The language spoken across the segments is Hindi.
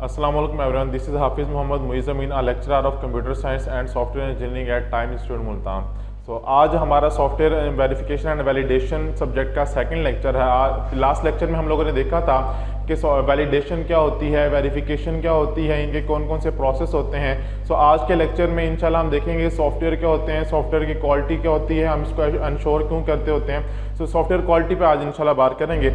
Assalamu alaikum everyone. This is Hafiz Mohammad Muiz Amin, a lecturer of Computer Science and Software Engineering at Time Institute Multan. आज हमारा software verification and validation subject का सेकंड लेक्चर है। लास्ट लेक्चर में हम लोगों ने देखा था कि वैलिडेशन क्या होती है, वेरिफिकेशन क्या होती है, इनके कौन कौन से प्रोसेस होते हैं। आज के लेक्चर में इंशाल्लाह हम देखेंगे सॉफ्टवेयर क्या होते हैं, सॉफ्टवेयर की क्वालिटी क्या होती है, हम इसको इंश्योर क्यों करते होते हैं। सॉफ्टवेयर क्वालिटी पे आज इंशाल्लाह बात करेंगे।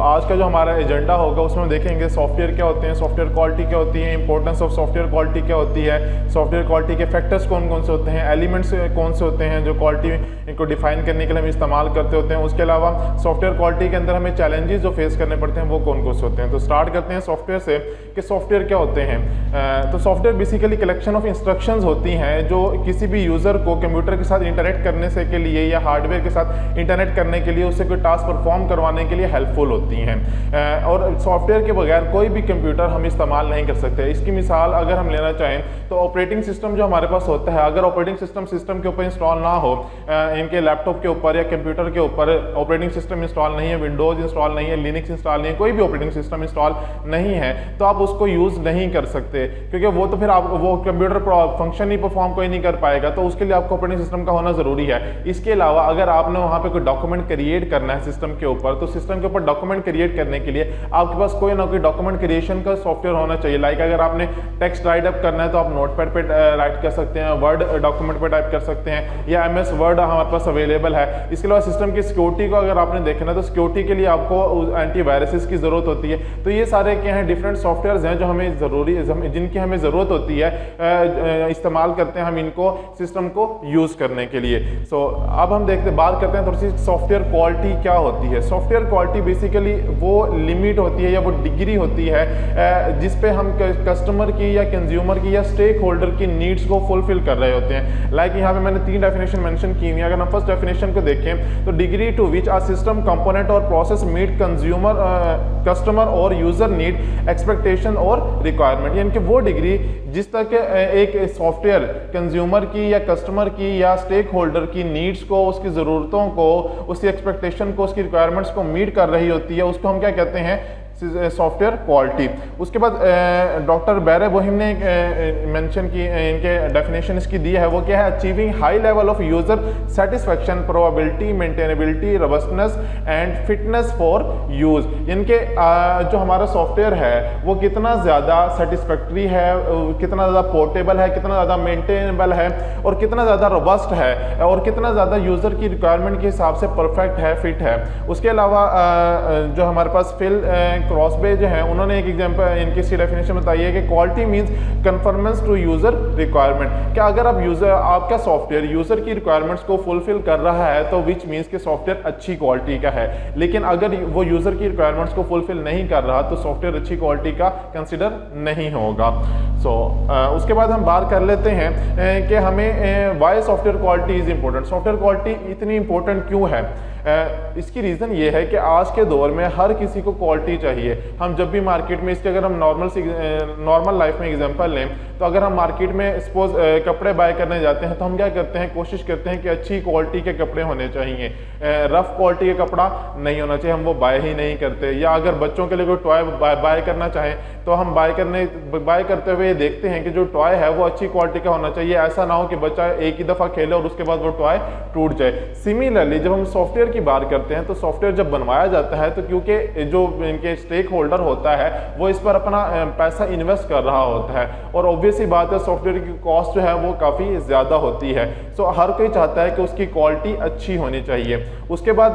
आज का जो हमारा एजेंडा होगा उसमें हम देखेंगे सॉफ्टवेयर क्या होते हैं, सॉफ्टवेयर क्वालिटी क्या होती है, इंपॉर्टेंस ऑफ सॉफ्टवेयर क्वालिटी क्या होती है, सॉफ्टवेयर क्वालिटी के फैक्टर्स कौन कौन से होते हैं, एलिमेंट्स कौन से होते हैं जो क्वालिटी इनको डिफाइन करने के लिए हम इस्तेमाल करते होते हैं। उसके अलावा सॉफ्टवेयर क्वालिटी के अंदर हमें चैलेंजेस जो फेस करने पड़ते हैं वो कौन कौन से होते हैं। तो स्टार्ट करते हैं सॉफ्टवेयर से कि सॉफ्टवेयर क्या होते हैं। तो software basically collection of instructions होती हैं जो किसी भी यूज़र को कंप्यूटर के साथ इंटरेक्ट करने से के लिए या हार्डवेयर के साथ इंटरनेट करने के लिए उससे कोई टास्क परफॉर्म करवाने के लिए हेल्पफुल होती हैं। और सॉफ्टवेयर के बगैर कोई भी कंप्यूटर हम इस्तेमाल नहीं कर सकते। इसकी मिसाल अगर हम लेना चाहें तो ऑपरेटिंग सिस्टम जो हमारे पास होता है, अगर ऑपरेटिंग सिस्टम के ऊपर इंस्टॉल ना हो, इनके लैपटॉप के ऊपर या कंप्यूटर के ऊपर ऑपरेटिंग सिस्टम इंस्टॉल नहीं है, विंडोज इंस्टॉल नहीं है, लिनक्स इंस्टॉल नहीं है, कोई भी ऑपरेटिंग सिस्टम इंस्टॉल नहीं है, तो आप उसको यूज़ नहीं कर सकते, क्योंकि वो तो फिर आप वो कंप्यूटर फंक्शन ही परफॉर्म कोई नहीं कर पाएगा। तो उसके लिए आपको ऑपरेटिंग सिस्टम का होना ज़रूरी है। इसके अलावा अगर आपने वहाँ पे कोई डॉक्यूमेंट क्रिएट करना है सिस्टम के ऊपर, तो सिस्टम के ऊपर डॉक्यूमेंट क्रिएट करने के लिए आपके पास कोई ना कोई डॉक्यूमेंट क्रिएशन का सॉफ्टवेयर होना चाहिए। लाइक अगर आपने टेक्स्ट राइट अप करना है तो आप नोटपैड पे राइट कर सकते हैं, वर्ड डॉक्यूमेंट पे टाइप कर सकते हैं, या MS वर्ड हमारे पास अवेलेबल है। इसके अलावा सिस्टम की सिक्योरिटी को अगर आपने देखना है तो सिक्योरिटी के लिए आपको एंटीवायरसेस की ज़रूरत होती है। तो ये सारे क्या हैं, डिफरेंट सॉफ्टवेयर हैं जो हमें ज़रूरी जिनकी हमें ज़रूरत होती है, इस्तेमाल करते हैं हम इनको सिस्टम को यूज़ करने के लिए। अब हम बात करते हैं थोड़ी सी सॉफ्टवेयर क्वालिटी क्या होती है। सॉफ्टवेयर क्वालिटी बेसिकली वो लिमिट होती है या वो डिग्री होती है जिस पे हम कस्टमर की या कंज्यूमर की या स्टेक होल्डर की नीड्स को फुलफिल कर रहे होते हैं। लाइक यहाँ पे मैंने 3 डेफिनेशन मेंशन की हुई है। अगर हम फर्स्ट डेफिनेशन को देखें तो degree to which a system component और प्रोसेस मीट कंज्यूमर कस्टमर और यूजर नीड एक्सपेक्टेशन और रिक्वायरमेंट, यानी कि वो डिग्री जिस तक एक सॉफ्टवेयर कंज्यूमर की या कस्टमर की या स्टेक होल्डर की नीड्स को, उसकी ज़रूरतों को, उसकी एक्सपेक्टेशन को, उसकी रिक्वायरमेंट्स को मीट कर रही होती है, उसको हम क्या कहते हैं, सॉफ्टवेयर क्वालिटी। उसके बाद डॉक्टर बैरे बोहिम ने मेंशन की, इनके डेफिनेशन इसकी दी है, वो क्या है, achieving high level of user satisfaction, probability, maintainability, robustness and fitness for use. इनके जो हमारा सॉफ्टवेयर है वो कितना ज़्यादा सेटिस्फैक्ट्री है, कितना ज़्यादा पोर्टेबल है, कितना ज़्यादा मेंटेनेबल है, और कितना ज़्यादा रोबस्ट है, और कितना ज़्यादा यूज़र की रिक्वायरमेंट के हिसाब से परफेक्ट है, फिट है। उसके अलावा जो हमारे पास फिल क्रॉसबे जो है, उन्होंने एक एग्जांपल इनकी डेफिनेशन बताई है कि quality means conformance to user requirement. क्या अगर आप आपका सॉफ्टवेयर यूजर की रिक्वायरमेंट्स को फुलफिल कर रहा है तो विच मींस के सॉफ्टवेयर अच्छी क्वालिटी का है, लेकिन अगर वो यूजर की रिक्वायरमेंट्स को फुलफिल नहीं कर रहा तो सॉफ्टवेयर अच्छी क्वालिटी का कंसिडर नहीं होगा। उसके बाद हम बात कर लेते हैं कि हमें why software quality is important. Software quality इतनी इंपॉर्टेंट क्यों है? इसकी रीज़न ये है कि आज के दौर में हर किसी को क्वालिटी चाहिए। हम जब भी मार्केट में, इसके अगर हम नॉर्मल लाइफ में एग्जांपल लें तो अगर हम मार्केट में सपोज कपड़े बाय करने जाते हैं तो हम क्या करते हैं, कोशिश करते हैं कि अच्छी क्वालिटी के कपड़े होने चाहिए, रफ क्वालिटी का कपड़ा नहीं होना चाहिए, हम वो बाय ही नहीं करते। या अगर बच्चों के लिए कोई टॉय बाय करना चाहें तो हम बाय करते हुए देखते हैं कि जो टॉय है वो अच्छी क्वालिटी का होना चाहिए, ऐसा ना हो कि बच्चा एक ही दफ़ा खेले और उसके बाद वो टॉय टूट जाए। सिमिलरली जब हम सॉफ्टवेयर की बात करते हैं तो सॉफ्टवेयर जब बनवाया जाता है तो क्योंकि जो इनके स्टेक होल्डर होता है वो इस पर अपना पैसा इन्वेस्ट कर रहा होता है, और ऑब्वियस ही बात है सॉफ्टवेयर की कॉस्ट जो है वो काफ़ी ज़्यादा होती है। हर कोई चाहता है कि उसकी क्वालिटी अच्छी होनी चाहिए। उसके बाद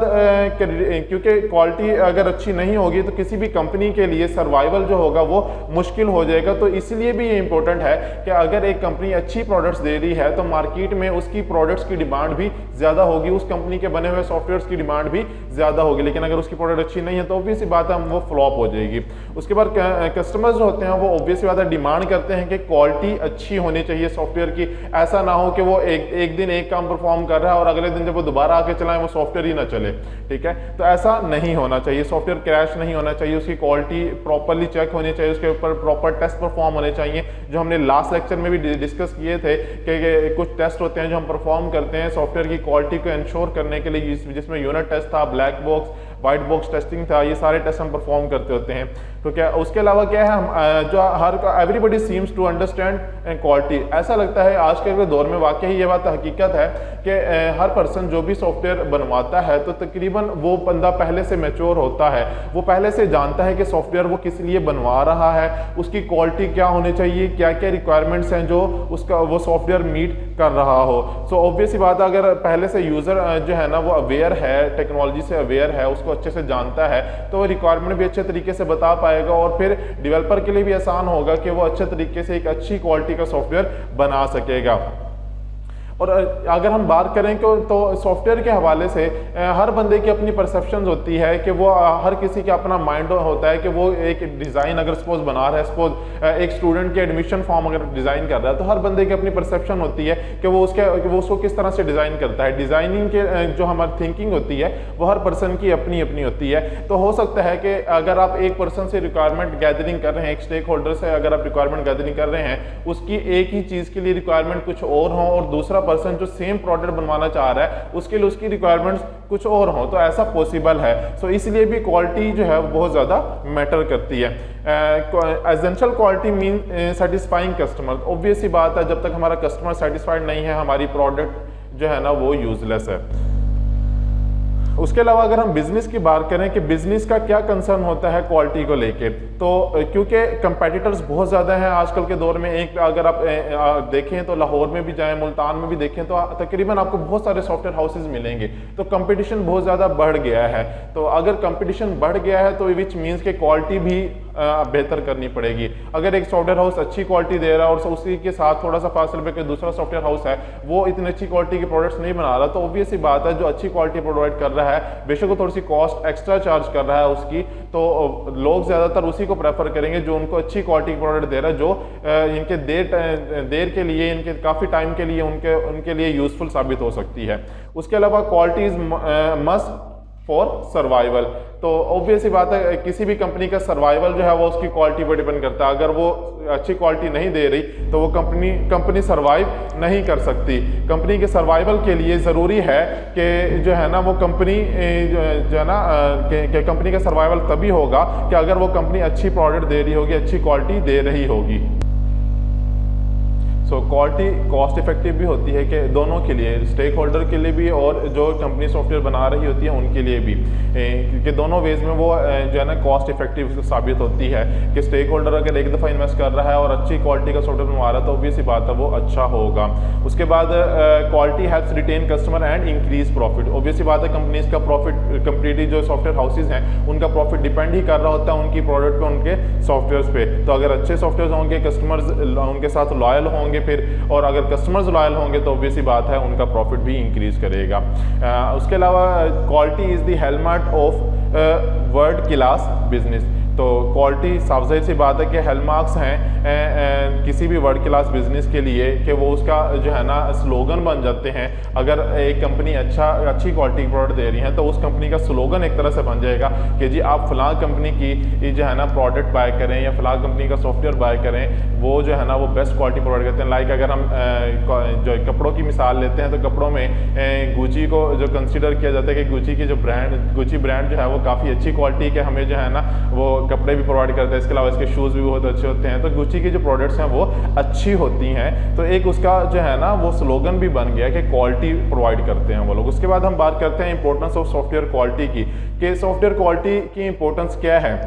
क्योंकि क्वालिटी अगर अच्छी नहीं होगी तो किसी भी कंपनी के लिए सर्वाइवल जो होगा वो मुश्किल हो जाएगा। तो इसलिए भी ये इंपॉर्टेंट है कि अगर एक कंपनी अच्छी प्रोडक्ट्स दे रही है तो मार्केट में उसकी प्रोडक्ट्स की डिमांड भी ज़्यादा होगी, उस कंपनी के बने हुए सॉफ्टवेयर की डिमांड भी ज़्यादा होगी। लेकिन अगर उसकी प्रोडक्ट अच्छी नहीं है तो ऑब्वियस बात है वो फ्लॉप हो जाएगी। उसके बाद कस्टमर्स जो होते हैं वो ऑब्वियस बात है डिमांड करते हैं कि क्वालिटी अच्छी होनी चाहिए सॉफ्टवेयर की। ऐसा ना हो कि वो एक दिन एक काम परफॉर्म कर रहा है और अगले दिन जब वो दोबारा आके चलाएं वो सॉफ्टवेयर ही ना चले, ठीक है। तो ऐसा नहीं होना चाहिए, सॉफ्टवेयर क्रैश नहीं होना चाहिए, उसकी क्वालिटी प्रॉपरली चेक होनी चाहिए, उसके ऊपर प्रॉपर टेस्ट परफॉर्म होने चाहिए, जो हमने लास्ट लेक्चर में भी डिस्कस किए थे कि कुछ टेस्ट होते हैं जो हम परफॉर्म करते हैं सॉफ्टवेयर की क्वालिटी को इंश्योर करने के लिए, जिसमें यूनिट टेस्ट था, black box, white box testing था, ये सारे टेस्ट हम परफॉर्म करते होते हैं। तो क्या उसके अलावा क्या है, हम जो हर everybody seems to understand quality, ऐसा लगता है आज के दौर में वाकई ये बात हकीकत है कि हर पर्सन जो भी सॉफ्टवेयर बनवाता है तो तकरीबन वो बंदा पहले से मैच्योर होता है, वो पहले से जानता है कि सॉफ्टवेयर वो किस लिए बनवा रहा है, उसकी क्वालिटी क्या होनी चाहिए, क्या क्या रिक्वायरमेंट्स हैं जो उसका वो सॉफ्टवेयर मीट कर रहा हो। सो ऑब्वियस बात है, अगर पहले से यूज़र जो है ना वो अवेयर है, टेक्नोलॉजी से अवेयर है, उसको अच्छे से जानता है, तो वो रिक्वायरमेंट भी अच्छे तरीके से बता पाएगा और फिर डेवलपर के लिए भी आसान होगा कि वो अच्छे तरीके से एक अच्छी क्वालिटी का सॉफ्टवेयर बना सकेगा। और अगर हम बात करें तो सॉफ्टवेयर के हवाले से हर बंदे की अपनी परसेप्शंस होती है कि वो हर किसी का अपना माइंड होता है कि वो एक डिज़ाइन अगर सपोज बना रहा है, सपोज एक स्टूडेंट के एडमिशन फॉर्म अगर डिज़ाइन कर रहा है तो हर बंदे की अपनी परसेप्शन होती है कि वो उसको किस तरह से डिज़ाइन करता है। डिज़ाइनिंग के जो हमारी थिंकिंग होती है वो हर पर्सन की अपनी अपनी होती है। तो हो सकता है कि अगर आप एक पर्सन से रिक्वायरमेंट गैदरिंग कर रहे हैं, एक स्टेक होल्डर से अगर आप रिक्वायरमेंट गैदरिंग कर रहे हैं, उसकी एक ही चीज़ के लिए रिक्वायरमेंट कुछ और हो और दूसरा पर्सन जो सेम प्रोडक्ट बनवाना चाह रहा है उसके लिए उसकी रिक्वायरमेंट्स कुछ और हो, तो ऐसा पॉसिबल है। सो इसलिए भी क्वालिटी जो है वो बहुत ज़्यादा मैटर करती है। Essential quality mean satisfying customer. Obvious ही बात है, जब तक हमारा कस्टमर सेटिस्फाइड नहीं है हमारी प्रोडक्ट जो है ना वो यूजलेस है। उसके अलावा अगर हम बिजनेस की बात करें कि बिजनेस का क्या कंसर्न होता है क्वालिटी को लेके, तो क्योंकि कंपेटिटर्स बहुत ज़्यादा हैं आजकल के दौर में। एक अगर आप देखें तो लाहौर में भी जाएं, मुल्तान में भी देखें तो तकरीबन आपको बहुत सारे सॉफ्टवेयर हाउसेज मिलेंगे। तो कंपटीशन बहुत ज़्यादा बढ़ गया है। तो अगर कंपटीशन बढ़ गया है तो विच मीन्स के क्वालिटी भी बेहतर करनी पड़ेगी। अगर एक सॉफ्टवेयर हाउस अच्छी क्वालिटी दे रहा है और उसी के साथ थोड़ा सा फासले पे कोई दूसरा सॉफ्टवेयर हाउस है वो इतनी अच्छी क्वालिटी के प्रोडक्ट्स नहीं बना रहा, तो ऑब्वियस ही बात है जो अच्छी क्वालिटी प्रोवाइड कर रहा है बेशक वो थोड़ी सी कॉस्ट एक्स्ट्रा चार्ज कर रहा है उसकी, तो लोग ज़्यादातर उसी को प्रेफर करेंगे जो उनको अच्छी क्वालिटी प्रोडक्ट दे रहा है, जो इनके देर के लिए, इनके काफ़ी टाइम के लिए उनके लिए यूजफुल साबित हो सकती है। उसके अलावा quality is must for survival. तो ऑब्वियस ही बात है किसी भी कंपनी का सर्वाइवल जो है वो उसकी क्वालिटी पर डिपेंड करता है। अगर वो अच्छी क्वालिटी नहीं दे रही तो वो कंपनी सर्वाइव नहीं कर सकती। कंपनी के सर्वाइवल के लिए ज़रूरी है कि जो है ना वो कंपनी जो है ना कि कंपनी का सर्वाइवल तभी होगा कि अगर वो कंपनी अच्छी प्रोडक्ट दे रही होगी, अच्छी क्वालिटी दे रही होगी। सो क्वालिटी कॉस्ट इफेक्टिव भी होती है कि दोनों के लिए, स्टेक होल्डर के लिए भी और जो कंपनी सॉफ्टवेयर बना रही होती है उनके लिए भी, क्योंकि दोनों वेज में वो जो है ना कॉस्ट इफेक्टिव साबित होती है कि स्टेक होल्डर अगर एक दफ़ा इन्वेस्ट कर रहा है और अच्छी क्वालिटी का सॉफ्टवेयर बनवा रहा है तो ऑब्वियस ही बात है वो अच्छा होगा। उसके बाद quality helps retain customer and increase profit. Obvious ही बात है कंपनीज का प्रॉफिट कंप्लीटली जो सॉफ्टवेयर हाउसेज हैं उनका प्रॉफिट डिपेंड ही कर रहा होता है उनकी प्रोडक्ट पे, उनके सॉफ्टवेयर पे। तो अगर अच्छे सॉफ्टवेयर होंगे, कस्टमर्स उनके साथ लॉयल होंगे फिर, और अगर कस्टमर्स लॉयल होंगे तो ऑब्वियसली बात है उनका प्रॉफिट भी इंक्रीज करेगा। उसके अलावा quality is the hallmark of world class business. तो क्वालिटी साफ जाहिर सी बात है कि हेलमार्क्स हैं किसी भी वर्ल्ड क्लास बिजनेस के लिए कि वो उसका जो है ना स्लोगन बन जाते हैं। अगर एक कंपनी अच्छी क्वालिटी प्रोडक्ट दे रही है तो उस कंपनी का स्लोगन एक तरह से बन जाएगा कि जी आप फलां कंपनी की जो है ना प्रोडक्ट बाय करें या फलां कंपनी का सॉफ्टवेयर बाय करें, वो जो है ना वो बेस्ट क्वालिटी प्रोवाइड करते हैं। लाइक अगर हम जो कपड़ों की मिसाल लेते हैं तो कपड़ों में गुची को जो कंसिडर किया जाता है कि गुची की जो गुची ब्रांड जो है वो काफ़ी अच्छी क्वालिटी के हमें जो है ना वो कपड़े भी प्रोवाइड करते हैं। इसके अलावा इसके शूज़ भी बहुत अच्छे होते हैं। तो गुची की जो प्रोडक्ट्स हैं वो अच्छी होती हैं, तो एक उसका जो है ना वो स्लोगन भी बन गया कि क्वालिटी प्रोवाइड करते हैं वो लोग। उसके बाद हम बात करते हैं इंपॉर्टेंस ऑफ सॉफ्टवेयर क्वालिटी की, कि सॉफ्टवेयर क्वालिटी की इंपॉर्टेंस क्या है।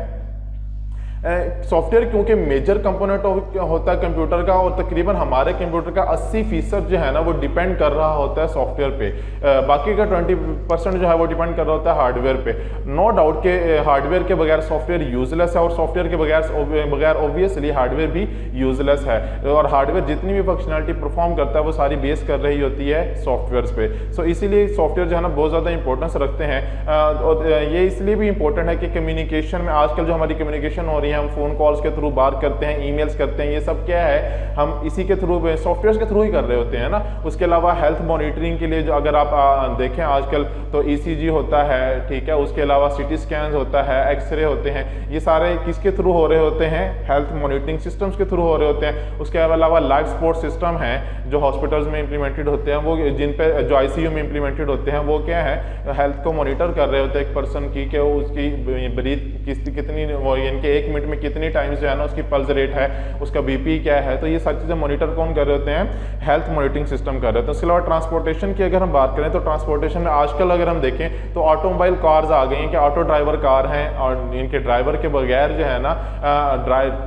सॉफ्टवेयर क्योंकि मेजर कंपोनेंट होता है कंप्यूटर का, और तकरीबन हमारे कंप्यूटर का 80% जो है ना वो डिपेंड कर रहा होता है सॉफ्टवेयर पे। बाकी का 20% जो है वो डिपेंड कर रहा होता है हार्डवेयर पे। नो डाउट के हार्डवेयर के बगैर सॉफ्टवेयर यूजलेस है, और सॉफ्टवेयर के बगैर ऑब्वियसली हार्डवेयर भी यूजलेस है। और हार्डवेयर जितनी भी फंक्शनलिटी परफॉर्म करता है वो सारी बेस कर रही होती है सॉफ्टवेयर पे। सो इसीलिए सॉफ्टवेयर जो है ना बहुत ज़्यादा इंपॉर्टेंस रखते हैं। और ये इसलिए भी इंपॉर्टेंट है कि कम्युनिकेशन में आजकल जो हमारी कम्युनिकेशन हो रही है या हम फ़ोन कॉल्स के थ्रू बात करते हैं, ईमेल्स करते हैं, ये सब क्या है हम इसी के थ्रू, सॉफ्टवेयर के थ्रू ही कर रहे होते हैं ना। उसके अलावा हेल्थ मॉनिटरिंग के लिए जो अगर आप देखें आजकल तो ECG होता है, ठीक है, उसके अलावा CT स्कैन होता है, एक्सरे होते हैं, ये सारे किसके थ्रू हो रहे होते हैं, हेल्थ मॉनिटरिंग सिस्टम्स के थ्रू हो रहे होते हैं। उसके अलावा लाइफ सपोर्ट सिस्टम है जो हॉस्पिटल्स में इंप्लीमेंटेड होते हैं, वो जिन पे जो ICU में इंप्लीमेंटेड होते हैं, वो क्या है हेल्थ को मॉनिटर कर रहे होते हैं एक पर्सन की, कि उसकी ब्रीथ कितनी, इनके 1 मिनट में कितनी टाइम्स जो है ना उसकी पल्स रेट है, उसका BP क्या है। तो ये सारी चीज़ें मॉनिटर कौन कर रहे होते हैं, हेल्थ मॉनिटरिंग सिस्टम कर रहे होते हैं। उसके अलावा ट्रांसपोर्टेशन की अगर हम बात करें तो ट्रांसपोर्टेशन में आजकल अगर हम देखें तो ऑटोमोबाइल कार्स आ गई हैं कि ऑटो ड्राइवर कार हैं और इनके ड्राइवर के बगैर जो है ना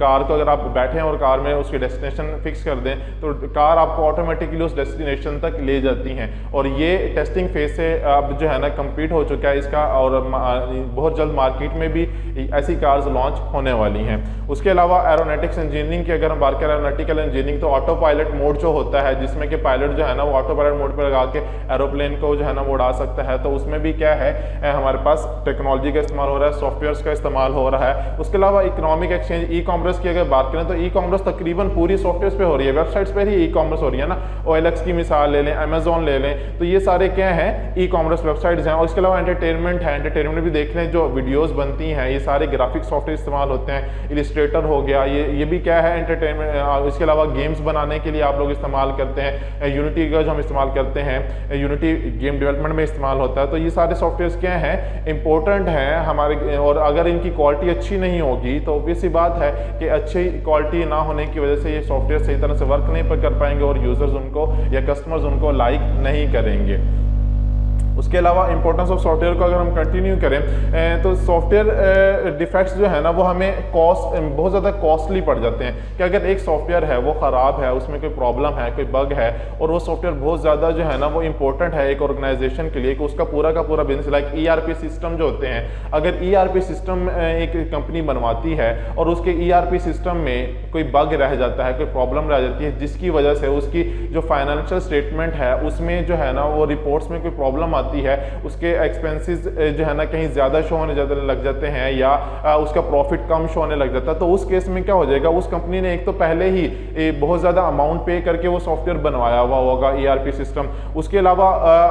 कार को अगर आप बैठे हैं और कार में उसकी डेस्टिनेशन फिक्स कर दें तो कार आपको ऑटोमेटिकली उस डेस्टिनेशन तक ले जाती हैं। और ये टेस्टिंग फेज से अब जो है ना कंप्लीट हो चुका है इसका, और बहुत जल्द मार्केट में भी ऐसी कार्स लॉन्च होने वाली हैं। उसके अलावा एरोनॉटिक्स इंजीनियरिंग की अगर हम बात करें, एरोनॉटिकल इंजीनियरिंग, तो ऑटो पायलट मोड जो होता है जिसमें कि पायलट जो है ना वो ऑटो पायलट मोड पर लगा के एरोप्लेन को जो है ना वो उड़ा सकता है। तो उसमें भी क्या है हमारे पास टेक्नोलॉजी का इस्तेमाल हो रहा है, सॉफ्टवेयर्स का इस्तेमाल हो रहा है। उसके अलावा इकोनॉमिक एक्सचेंज, ई-कॉमर्स की अगर बात करें तो ई-कॉमर्स तकरीबन पूरी सॉफ्टवेयर पे हो रही है, वेबसाइट्स पर ही ई-कॉमर्स हो रही है ना। OLX की मिसाल ले लें, अमेजोन ले लें, तो ये सारे क्या हैं ई-कॉमर्स वेबसाइट्स हैं। और इसके अलावा एंटरटेनमेंट है, एंटरटेनमेंट भी देख लें, जो वीडियोज़ बनती हैं ये सारे ग्राफिक सॉफ्टवेयर इस्तेमाल होते हैं। इलिस्ट्रेटर हो गया, ये भी क्या है एंटरटेनमेंट। इसके अलावा गेम्स बनाने के लिए आप लोग इस्तेमाल करते हैं, यूनिटी का जो हम इस्तेमाल करते हैं, यूनिटी गेम डेवलपमेंट में इस्तेमाल होता है। तो ये सारे सॉफ्टवेयर क्या हैं, इंपॉर्टेंट हैं हमारे, और अगर इनकी क्वालिटी अच्छी नहीं होगी तो ऑब्वियस सी बात है कि अच्छी क्वालिटी ना होने की वजह से ये सॉफ्टवेयर सही तरह से वर्क नहीं कर पाएंगे और यूजर्स उनको या कस्टमर्स उनको लाइक नहीं करेंगे। उसके अलावा इंपॉर्टेंस ऑफ सॉफ्टवेयर को अगर हम कंटिन्यू करें तो सॉफ्टवेयर डिफेक्ट्स जो है ना वो हमें बहुत ज़्यादा कॉस्टली पड़ जाते हैं। कि अगर एक सॉफ्टवेयर है वो ख़राब है, उसमें कोई प्रॉब्लम है, कोई बग है, और वो सॉफ्टवेयर बहुत ज़्यादा जो है ना वो इंपॉर्टेंट है एक ऑर्गेनाइजेशन के लिए, कि उसका पूरा का पूरा बिजनेस, लाइक ERP सिस्टम जो होते हैं, अगर ERP सिस्टम एक कंपनी बनवाती है और उसके ERP सिस्टम में कोई बग रह जाता है, कोई प्रॉब्लम रह जाती है, जिसकी वजह से उसकी जो फाइनेंशियल स्टेटमेंट है उसमें जो है ना वो रिपोर्ट्स में कोई प्रॉब्लम आती है, उसके एक्सपेंसेस जो है ना कहीं ज़्यादा शो होने लग जाते हैं या उसका प्रॉफिट कम शो होने लग जाता है, तो उस केस में क्या हो जाएगा, उस कंपनी ने एक तो पहले ही बहुत ज़्यादा अमाउंट पे करके वो सॉफ्टवेयर बनवाया हुआ होगा ERP सिस्टम। उसके अलावा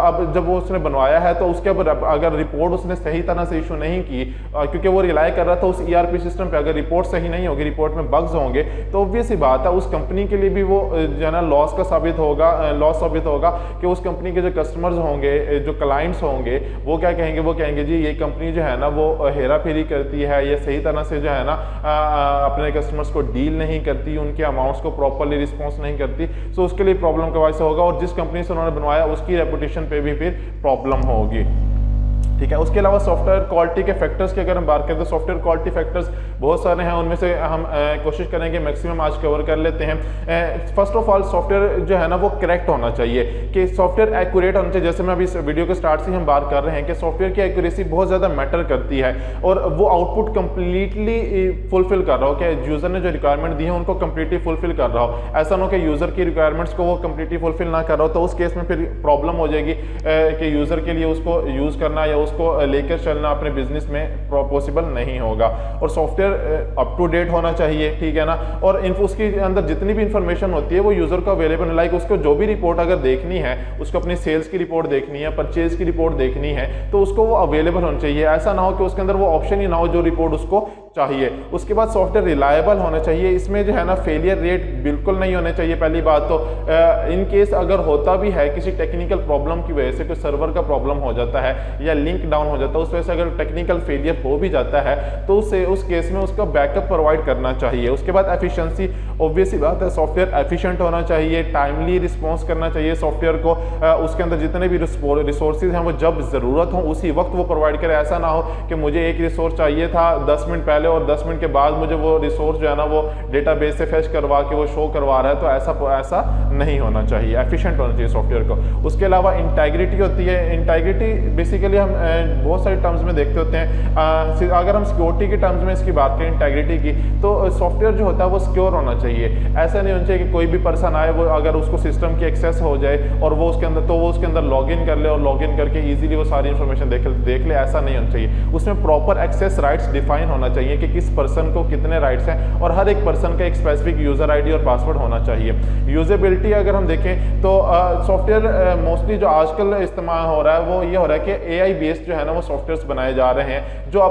अब जब वो उसने बनवाया है तो उसके ऊपर अगर रिपोर्ट उसने सही तरह से इशू नहीं की, क्योंकि वो रिलाई कर रहा था उस ERP सिस्टम पर, अगर रिपोर्ट सही नहीं होगी, रिपोर्ट में बग्स होंगे, तो ऑब्वियस ही बात है उस कंपनी के लिए भी वो जो है ना लॉस साबित होगा कि उस कंपनी के जो कस्टमर्स होंगे, जो क्लाइंट्स होंगे, वो क्या कहेंगे, वो कहेंगे जी ये कंपनी जो है ना वो हेरा फेरी करती है, ये सही तरह से जो है ना अपने कस्टमर्स को डील नहीं करती, उनके अमाउंट्स को प्रॉपरली रिस्पॉन्स नहीं करती। सो उसके लिए प्रॉब्लम का वजह से होगा, और जिस कंपनी से उन्होंने बनवाया उसकी रेपुटेशन पे भी फिर प्रॉब्लम होगी। ठीक है। उसके अलावा सॉफ्टवेयर क्वालिटी के फैक्टर्स की अगर हम बात करें तो सॉफ्टवेयर क्वालिटी फैक्टर्स बहुत सारे हैं, उनमें से हम कोशिश करेंगे मैक्सिमम आज कवर कर लेते हैं। फर्स्ट ऑफ ऑल सॉफ्टवेयर जो है ना वो करेक्ट होना चाहिए, कि सॉफ्टवेयर एक्यूरेट होना चाहिए। जैसे मैं अभी इस वीडियो के स्टार्ट से हम बात कर रहे हैं कि सॉफ्टवेयर की एक्यूरेसी बहुत ज़्यादा मैटर करती है, और वो आउटपुट कंप्लीटली फुलफिल कर रहा हो, कि यूज़र ने जो रिक्वायरमेंट दी है उनको कंप्लीटली फुलफिल कर रहा हो। ऐसा ना हो कि यूज़र की रिक्वायरमेंट्स को वो कंप्लीटली फुलफिल ना कर रहा हो, तो उस केस में फिर प्रॉब्लम हो जाएगी कि यूज़र के लिए उसको यूज़ करना या उसको लेकर चलना अपने बिजनेस में पॉसिबल नहीं होगा। और सॉफ्टवेयर अप टू डेट होना चाहिए, ठीक है ना, और उसके अंदर जितनी भी इंफॉर्मेशन होती है वो यूज़र को अवेलेबल है। लाइक उसको जो भी रिपोर्ट अगर देखनी है, उसको अपनी सेल्स की रिपोर्ट देखनी है, परचेज की रिपोर्ट देखनी है, तो उसको वो अवेलेबल होना चाहिए। ऐसा ना हो कि उसके अंदर वो ऑप्शन ही ना हो जो रिपोर्ट उसको चाहिए। उसके बाद सॉफ्टवेयर रिलायबल होना चाहिए, इसमें जो है ना फेलियर रेट बिल्कुल नहीं होने चाहिए। पहली बात तो इन केस अगर होता भी है किसी टेक्निकल प्रॉब्लम की वजह से, कोई सर्वर का प्रॉब्लम हो जाता है या लिंक डाउन हो जाता है, उस वजह से अगर टेक्निकल फेलियर हो भी जाता है तो उस केस में उसका बैकअप प्रोवाइड करना चाहिए। उसके बाद एफिशिएंसी, ऑब्वियस सी बात है सॉफ्टवेयर एफिशिएंट होना चाहिए, टाइमली रिस्पॉन्स करना चाहिए सॉफ्टवेयर को। उसके अंदर जितने भी रिसोर्सेज हैं वो जब ज़रूरत हो उसी वक्त वो प्रोवाइड करे। ऐसा ना हो कि मुझे एक रिसोर्स चाहिए था 10 मिनट पहले और 10 मिनट के बाद मुझे वो रिसोर्स जो है ना वो डेटाबेस से फेच करवा के वो शो करवा रहा है, तो ऐसा नहीं होना चाहिए। एफिशिएंट होना चाहिए सॉफ्टवेयर को। उसके अलावा इंटेग्रिटी होती है। इंटेग्रिटी बेसिकली हम बहुत सारे टर्म्स में देखते होते हैं। अगर हम सिक्योरिटी के टर्म्स में इसकी बात करें इंटेग्रिटी की, तो सॉफ्टवेयर जो होता है वो सिक्योर होना चाहिए। ऐसा नहीं होना चाहिए कि कोई भी पर्सन आए, वो अगर उसको सिस्टम की एक्सेस हो जाए और वो उसके अंदर लॉग इन कर ले और लॉग इन करके ईजिली वो सारी इन्फॉर्मेशन देख ले, ऐसा नहीं होना चाहिए। उसमें प्रॉपर एक्सेस राइट्स डिफाइन होना चाहिए चाहिए कि किस पर्सन को कितने राइट्स हैं, और हर एक पर्सन का एक स्पेसिफिक यूज़र आईडी और पासवर्ड होना चाहिए। यूजेबिलिटी अगर हम देखें तो सॉफ्टवेयर मोस्टली जो आजकल इस्तेमाल हो रहा है वो ये हो रहा है कि AI बेस्ड जो है ना वो सॉफ्टवेयर्स बनाए जा रहे हैं जो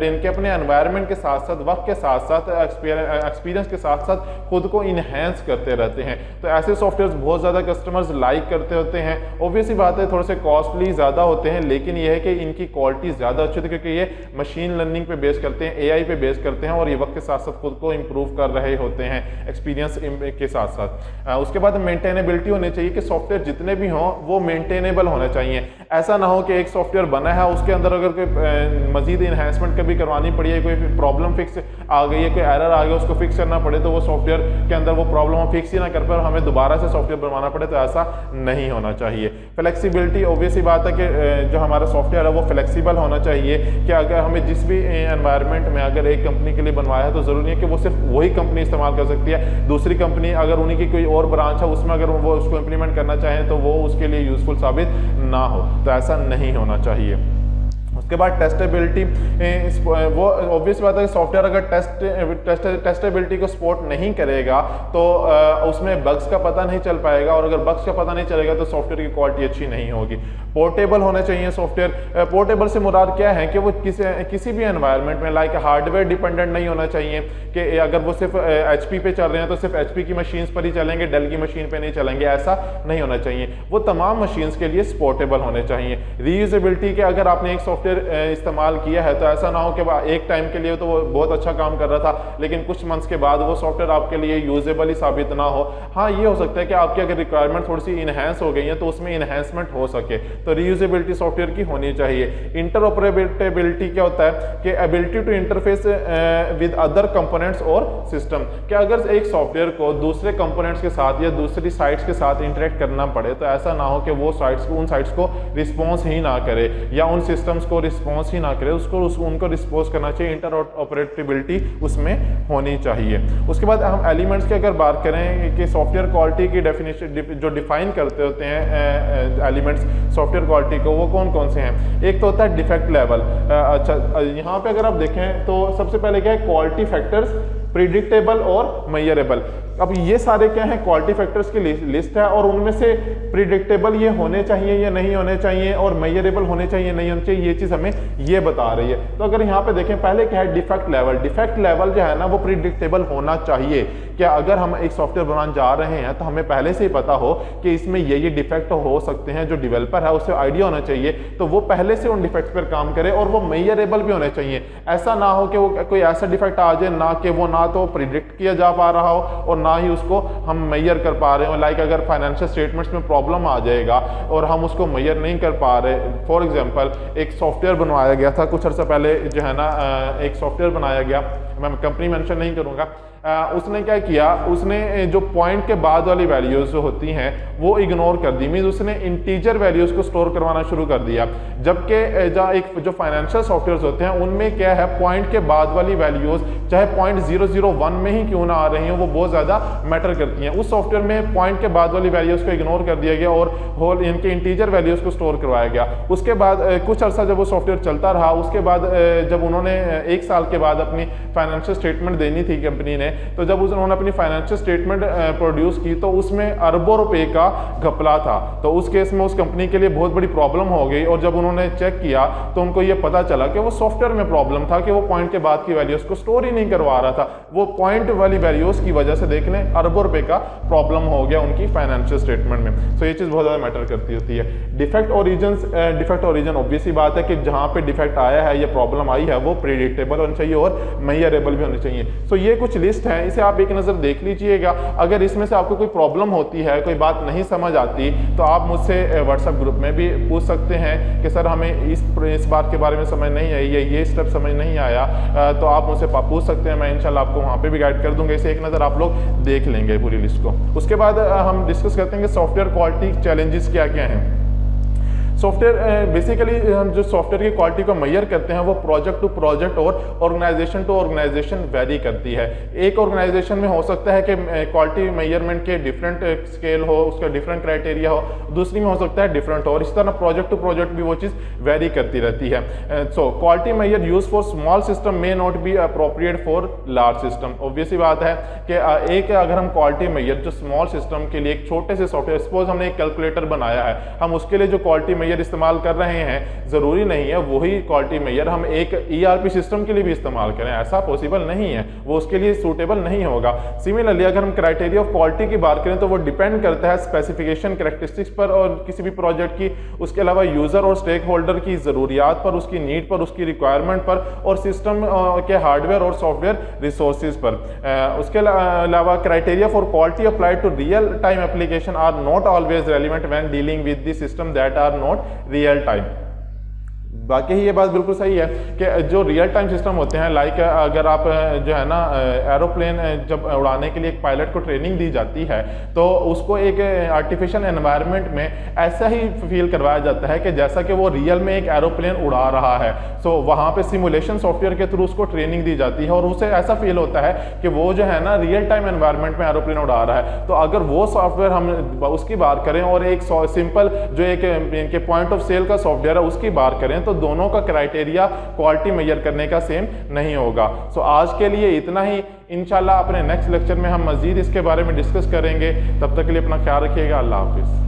इनके अपने एनवायरनमेंट के साथ साथ, वक्त के साथ साथ, एक्सपीरियंस के साथ साथ खुद को इन्हेंस करते रहते हैं। तो ऐसे सॉफ्टवेयर्स बहुत ज़्यादा कस्टमर्स लाइक करते होते हैं। ऑब्वियसली बात है थोड़े से कॉस्टली ज़्यादा होते हैं, लेकिन ये है कि इनकी क्वालिटी ज़्यादा अच्छी होती है क्योंकि ये मशीन लर्निंग पे बेस करते हैं, AI पे बेस करते हैं, और ये वक्त के साथ साथ खुद को इम्प्रूव कर रहे होते हैं एक्सपीरियंस के साथ साथ। उसके बाद मेंटेनेबिलिटी होनी चाहिए कि सॉफ्टवेयर जितने भी हों वो मेंटेनेबल होने चाहिए। ऐसा ना हो कि एक सॉफ्टवेयर बना है उसके अंदर अगर कोई मजीद इन्हेंसमेंट कभी करवानी पड़ी है, कोई प्रॉब्लम फिक्स आ गई है, कोई एरर आ गया, उसको फिक्स करना पड़े, तो वो सॉफ्टवेयर के अंदर वो प्रॉब्लम हम फिक्स ही ना कर पाए और हमें दोबारा से सॉफ्टवेयर बनवाना पड़े, तो ऐसा नहीं होना चाहिए। फ्लेक्सिबिलिटी, ऑब्वियसली बात है कि जो हमारा सॉफ्टवेयर है वो फ्लेक्सिबल होना चाहिए कि अगर हमें जिस भी एनवायरनमेंट में अगर एक कंपनी के लिए बनवाया है तो ज़रूरी नहीं है कि वो सिर्फ वही कंपनी इस्तेमाल कर सकती है। दूसरी कंपनी अगर उन्हीं की कोई और ब्रांच है उसमें अगर वो उसको इम्प्लीमेंट करना चाहें तो वो उसके लिए यूजफुल साबित ना हो, तो ऐसा नहीं होना चाहिए। उसके बाद टेस्टेबिलिटी, वो ऑब्वियस बात है कि सॉफ्टवेयर अगर टेस्टेबिलिटी को सपोर्ट नहीं करेगा तो उसमें बग्स का पता नहीं चल पाएगा, और अगर बग्स का पता नहीं चलेगा तो सॉफ्टवेयर की क्वालिटी अच्छी नहीं होगी। पोर्टेबल होने चाहिए सॉफ्टवेयर। पोर्टेबल से मुराद क्या है कि वो किसी भी एनवायरनमेंट में लाइक हार्डवेयर डिपेंडेंट नहीं होना चाहिए कि अगर वो सिर्फ HP पे चल रहे हैं तो सिर्फ HP की मशीन्स पर ही चलेंगे, डेल की मशीन पे नहीं चलेंगे, ऐसा नहीं होना चाहिए। वो तमाम मशीन्स के लिए पोर्टेबल होने चाहिए। रीयूजेबिलिटी के अगर आपने एक सॉफ्टवेयर इस्तेमाल किया है तो ऐसा ना हो कि एक टाइम के लिए तो वो बहुत अच्छा काम कर रहा था लेकिन कुछ मंथ्स के बाद वो सॉफ्टवेयर आपके लिए यूजेबल ही साबित ना हो। हाँ, ये हो सकता है कि आपकी अगर रिक्वायरमेंट थोड़ी सी इनहेंस हो गई है तो उसमें इनहेंसमेंट हो सके, तो रीयूजेबिलिटी सॉफ्टवेयर की होनी चाहिए। इंटरऑपरेबिलिटी क्या होता है कि ability to interface with other components और सिस्टम, कि अगर एक सॉफ्टवेयर को दूसरे कंपोनेंट्स के साथ या दूसरी साइट्स के साथ इंटरेक्ट करना पड़े तो ऐसा ना हो कि वो उन साइट्स को रिस्पॉन्स ही ना करे या उन सिस्टम्स को रिस्पॉन्स ही ना करे, उनको रिस्पॉन्स करना चाहिए। इंटरऑपरेबिलिटी उसमें होनी चाहिए। उसके बाद हम एलिमेंट्स की अगर बात करें कि सॉफ्टवेयर क्वालिटी की डेफिनेशन जो डिफाइन करते होते हैं एलिमेंट्स सॉफ्टवेयर क्वालिटी को, वो कौन कौन से हैं। एक तो होता है डिफेक्ट लेवल। अच्छा, यहाँ पे अगर आप देखें तो सबसे पहले क्या है, क्वालिटी फैक्टर्स, प्रिडिक्टेबल और मेजरेबल। अब ये सारे क्या हैं, क्वालिटी फैक्टर्स की लिस्ट है और उनमें से प्रिडिक्टेबल ये होने चाहिए या नहीं होने चाहिए और मेजरेबल होने चाहिए नहीं होने चाहिए, ये चीज़ हमें ये बता रही है। तो अगर यहाँ पे देखें, पहले क्या है डिफेक्ट लेवल। डिफेक्ट लेवल जो है ना वो प्रिडिक्टेबल होना चाहिए कि अगर हम एक सॉफ्टवेयर बनाने जा रहे हैं तो हमें पहले से ही पता हो कि इसमें ये डिफेक्ट हो सकते हैं। जो डेवलपर है उसे आइडिया होना चाहिए तो वो पहले से उन डिफेक्ट्स पर काम करे, और वो मेजरेबल भी होने चाहिए। ऐसा ना हो कि वो कोई ऐसा डिफेक्ट आ जाए ना कि वो ना तो प्रिडिक्ट किया जा पा रहा हो और ना ही उसको हम मेजर कर पा रहे हो। लाइक अगर फाइनेंशियल स्टेटमेंट्स में प्रॉब्लम आ जाएगा और हम उसको मेजर नहीं कर पा रहे। फॉर एग्जांपल, एक सॉफ्टवेयर बनवाया गया था कुछ अर्सा पहले, जो है ना एक सॉफ्टवेयर बनाया गया, मैं कंपनी मेंशन नहीं करूंगा। उसने क्या किया, उसने जो पॉइंट के बाद वाली वैल्यूज जो होती हैं वो इग्नोर कर दी। मींस उसने इंटीजर वैल्यूज को स्टोर करवाना शुरू कर दिया, जबकि जो फाइनेंशियल सॉफ्टवेयर होते हैं उनमें क्या है, पॉइंट के बाद वाली वैल्यूज चाहे 0.001 में ही क्यों ना आ रही हो वो बहुत ज़्यादा मैटर करती हैं। उस सॉफ्टवेयर में पॉइंट के बाद वाली वैल्यूज को इग्नोर कर दिया गया और होल इनके इंटीजर वैल्यूज को स्टोर करवाया गया। उसके बाद कुछ अर्सा जब वो सॉफ्टवेयर चलता रहा, उसके बाद जब उन्होंने 1 साल के बाद अपनी फाइनेंशियल स्टेटमेंट देनी थी कंपनी ने, तो जब उन्होंने अपनी फाइनेंशियल स्टेटमेंट प्रोड्यूस की तो उसमें अरबों रुपए का घपला था। तो उस केस में उस कंपनी के लिए बहुत बड़ी प्रॉब्लम हो गई, और जब उन्होंने चेक किया तो उनको ये पता चला कि वो सॉफ्टवेयर में प्रॉब्लम था कि वो पॉइंट के बाद की वैल्यूज को स्टोर ही नहीं करवा रहा था। वो पॉइंट वाली वैल्यूज की वजह से देख लें अरबों रुपए का प्रॉब्लम हो गया उनकी फाइनेंशियल स्टेटमेंट में। सो ये चीज़ बहुत ज़्यादा मैटर करती होती है। डिफेक्ट ओरिजिन ऑब्वियसली बात है कि जहाँ पे डिफेक्ट आया है या प्रॉब्लम आई है वो प्रिडिक्टेबल होनी चाहिए और मेजरेबल भी होनी चाहिए। सो ये कुछ लिस्ट है, इसे आप एक नज़र देख लीजिएगा। अगर इसमें से आपको कोई प्रॉब्लम होती है, कोई बात नहीं समझ आती, तो आप मुझसे व्हाट्सएप ग्रुप में भी पूछ सकते हैं कि सर हमें इस बात के बारे में समझ नहीं आई या ये स्टेप समझ नहीं आया, तो आप मुझसे पूछ सकते हैं। मैं इंशाल्लाह आपको वहाँ पे भी गाइड कर दूंगा। इसे एक नज़र आप लोग देख लेंगे पूरी लिस्ट को। उसके बाद हम डिस्कस करते हैं कि सॉफ्टवेयर क्वालिटी चैलेंजेस क्या क्या हैं। सॉफ्टवेयर बेसिकली हम जो सॉफ्टवेयर की क्वालिटी को मेजर करते हैं वो प्रोजेक्ट टू प्रोजेक्ट और ऑर्गेनाइजेशन टू ऑर्गेनाइजेशन वेरी करती है। एक ऑर्गेनाइजेशन में हो सकता है कि क्वालिटी मेजरमेंट के डिफरेंट स्केल हो, उसका डिफरेंट क्राइटेरिया हो, दूसरी में हो सकता है डिफरेंट हो, और इस तरह प्रोजेक्ट टू प्रोजेक्ट भी वो चीज़ वेरी करती रहती है। So quality measure use for small system may not be appropriate for large system. Obviously बात है कि एक अगर हम क्वालिटी मेजर जो स्मॉल सिस्टम के लिए एक छोटे से सॉफ्टवेयर, सपोज हमने एक कैलकुलेटर बनाया है, हम उसके लिए जो क्वालिटी मेजर इस्तेमाल कर रहे हैं जरूरी नहीं है वही क्वालिटी मेजर हम एक ERP सिस्टम के लिए भी इस्तेमाल करें, ऐसा पॉसिबल नहीं है, वो उसके लिए सूटेबल नहीं होगा। सिमिलरली अगर हम क्राइटेरिया ऑफ क्वालिटी की बात करें तो वो डिपेंड करता है स्पेसिफिकेशन कैरेक्टरिस्टिक्स पर और किसी भी प्रोजेक्ट की, उसके अलावा यूजर और स्टेक होल्डर की ज़रूरियात पर, उसकी नीड पर, उसकी रिक्वायरमेंट पर, और सिस्टम के हार्डवेयर और सॉफ्टवेयर रिसोर्सेज पर। उसके अलावा criteria for quality applied to real time application are not always relevant when dealing with the system that are not real time. बाकी ही ये बात बिल्कुल सही है कि जो रियल टाइम सिस्टम होते हैं, लाइक अगर आप जो है ना एरोप्लेन जब उड़ाने के लिए एक पायलट को ट्रेनिंग दी जाती है तो उसको एक आर्टिफिशियल एनवायरनमेंट में ऐसा ही फील करवाया जाता है कि जैसा कि वो रियल में एक एरोप्लेन उड़ा रहा है। सो वहाँ पे सिमुलेशन सॉफ्टवेयर के थ्रू उसको ट्रेनिंग दी जाती है और उसे ऐसा फील होता है कि वो जो है ना रियल टाइम एनवायरनमेंट में एरोप्लेन उड़ा रहा है। तो अगर वो सॉफ्टवेयर हम उसकी बात करें और एक सिंपल जो एक पॉइंट ऑफ सेल का सॉफ्टवेयर है उसकी बात करें तो दोनों का क्राइटेरिया क्वालिटी मेजर करने का सेम नहीं होगा। सो आज के लिए इतना ही। इंशाल्लाह अपने नेक्स्ट लेक्चर में हम मजीद इसके बारे में डिस्कस करेंगे। तब तक के लिए अपना ख्याल रखिएगा। अल्लाह हाफिज़।